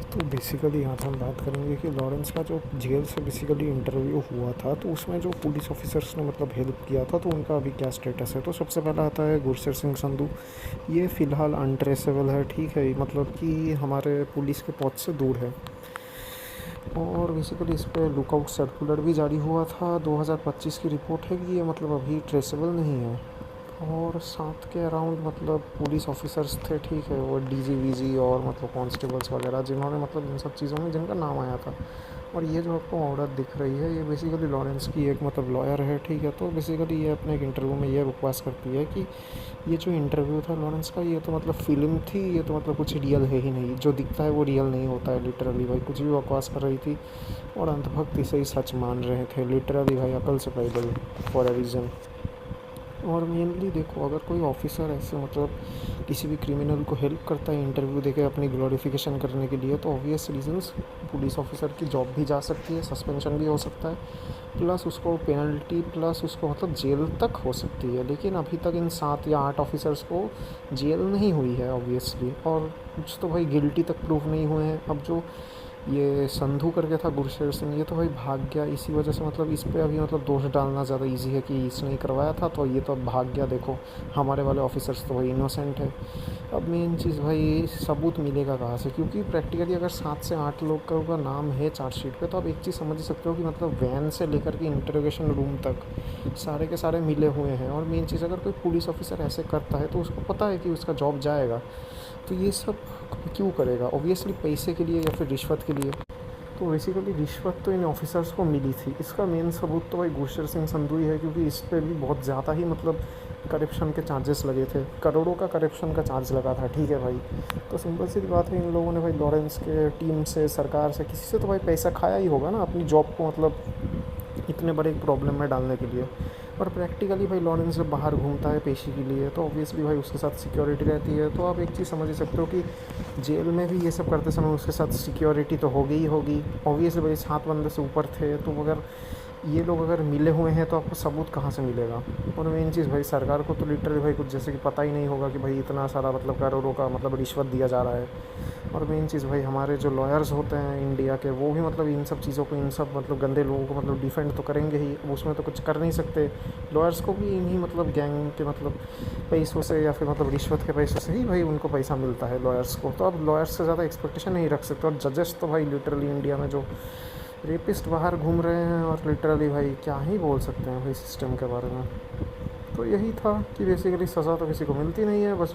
तो बेसिकली यहाँ पे हम बात करेंगे कि लॉरेंस का जो जेल से बेसिकली इंटरव्यू हुआ था, तो उसमें जो पुलिस ऑफिसर्स ने मतलब हेल्प किया था, तो उनका अभी क्या स्टेटस है। तो सबसे पहला आता है गुरशर सिंह संधू। ये फ़िलहाल अनट्रेसेबल है, ठीक है, मतलब कि हमारे पुलिस के पहुँच से दूर है। और बेसिकली इस पर लुकआउट सर्कुलर भी जारी हुआ था। 2025 की रिपोर्ट है कि ये मतलब अभी ट्रेसेबल नहीं है। और 7 के अराउंड मतलब पुलिस ऑफिसर्स थे, ठीक है, वो डीजी वीजी और मतलब कांस्टेबल्स वगैरह, जिन्होंने मतलब इन सब चीज़ों में जिनका नाम आया था। और ये जो आपको औरत दिख रही है, ये बेसिकली लॉरेंस की एक मतलब लॉयर है, ठीक है। तो बेसिकली ये अपने एक इंटरव्यू में ये बकवास करती है कि ये जो इंटरव्यू था लॉरेंस का, ये तो मतलब फ़िल्म थी, ये तो मतलब कुछ रियल है ही नहीं, जो दिखता है वो रियल नहीं होता है। लिटरली भाई कुछ भी बकवास कर रही थी और अंधभक्त इसे ही सच मान रहे थे। लिटरली भाई अकल से पैदल फॉर अ रीज़न। और मेनली देखो, अगर कोई ऑफिसर ऐसे मतलब किसी भी क्रिमिनल को हेल्प करता है इंटरव्यू देके अपनी ग्लोरिफिकेशन करने के लिए, तो ऑब्वियस रीजंस पुलिस ऑफिसर की जॉब भी जा सकती है, सस्पेंशन भी हो सकता है, प्लस उसको पेनल्टी, प्लस उसको मतलब जेल तक हो सकती है। लेकिन अभी तक इन 7 या 8 ऑफिसर्स को जेल नहीं हुई है ऑब्वियसली, और कुछ तो भाई गिल्टी तक प्रूव नहीं हुए हैं। अब जो ये संधू करके था, गुरशेर सिंह, ये तो भाई भाग गया, इसी वजह से मतलब इस पे अभी मतलब दोष डालना ज़्यादा इजी है कि इसने ही करवाया था, तो ये तो अब भाग गया। देखो हमारे वाले ऑफिसर्स तो भाई इनोसेंट है। अब मेन चीज़ भाई सबूत मिलेगा कहाँ से, क्योंकि प्रैक्टिकली अगर 7 से 8 लोग का नाम है चार्जशीट पे, तो आप एक चीज़ समझ सकते हो कि मतलब वैन से लेकर के इंटरोगेशन रूम तक सारे के सारे मिले हुए हैं। और मेन चीज़, अगर कोई पुलिस ऑफिसर ऐसे करता है तो उसको पता है कि उसका जॉब जाएगा, तो ये सब क्यों करेगा? ऑब्वियसली पैसे के लिए या फिर रिश्वत के लिए। तो बेसिकली रिश्वत तो इन ऑफिसर्स को मिली थी। इसका मेन सबूत तो भाई गुरशर सिंह संधू ही है, क्योंकि इस पे भी बहुत ज़्यादा ही मतलब करप्शन के चार्जेस लगे थे, करोड़ों का करप्शन का चार्ज लगा था, ठीक है भाई। तो सिंपल सी बात है, इन लोगों ने भाई लॉरेंस के टीम से, सरकार से, किसी से तो भाई पैसा खाया ही होगा ना अपनी जॉब को मतलब इतने बड़े प्रॉब्लम में डालने के लिए। और प्रैक्टिकली भाई लॉरेंस जब बाहर घूमता है पेशी के लिए, तो ऑब्वियसली भाई उसके साथ सिक्योरिटी रहती है। तो आप एक चीज़ समझ ही सकते हो कि जेल में भी ये सब करते समय उसके साथ सिक्योरिटी तो होगी ही होगी। ऑब्वियसली भाई 7 बंदे से ऊपर थे, तो अगर ये लोग अगर मिले हुए हैं तो आपको सबूत कहाँ से मिलेगा? और मेन चीज़ भाई सरकार को तो लिटरली भाई कुछ जैसे कि पता ही नहीं होगा कि भाई इतना सारा मतलब करोड़ों का मतलब रिश्वत दिया जा रहा है। और मेन चीज़ भाई हमारे जो लॉयर्स होते हैं इंडिया के, वो भी मतलब इन सब चीज़ों को, इन सब मतलब गंदे लोगों को मतलब डिफेंड तो करेंगे ही, उसमें तो कुछ कर नहीं सकते। लॉयर्स को भी इन्हीं मतलब गैंग के मतलब पैसों से या फिर मतलब रिश्वत के पैसों से ही भाई उनको पैसा मिलता है लॉयर्स को। तो अब लॉयर्स से ज़्यादा एक्सपेक्टेशन नहीं रख सकते। और जजेस तो भाई लिटरली इंडिया में जो रेपिस्ट बाहर घूम रहे हैं, और लिटरली भाई क्या ही बोल सकते हैं भाई सिस्टम के बारे में। तो यही था कि बेसिकली सज़ा तो किसी को मिलती नहीं है, बस